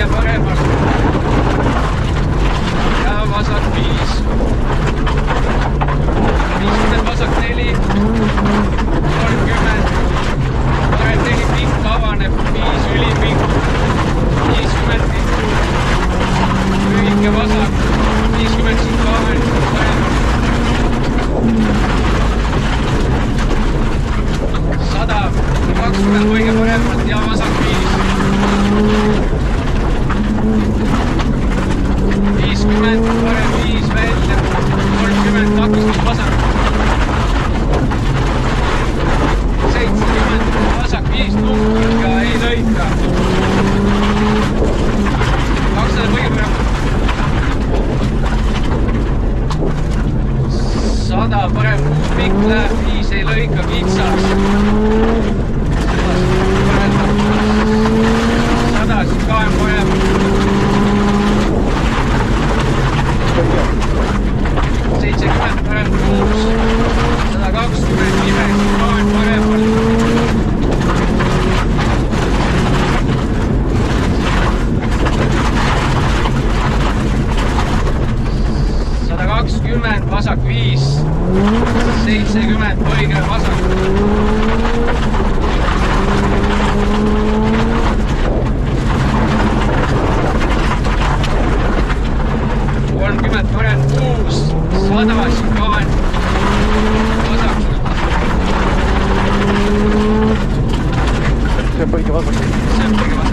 kõige paremalt ja vasak 5, 50 vasak 4, 30, parem 4 pikk avaneb, 5 ülipikk, 50 pikk, lühike vasak, 50 siit kaamel, parem, 100, 20 kõige paremalt ja vasak 5, 50, parem 5 välja, 30, takistus vasak, 70, vasak 5 nuhkega ei lõika, 200 kõige paremalt, 100 parem 6 pikk läheb, 5 ei lõika, kitsas, 100 siis kaem parem, 70 parem 6, 120 nimes, kaem paremalt, 120 vasak 5, 70 põige vasak, 30 parem 6, 100 siis kaen vasakult, see on põige vasak. see on põige vasak.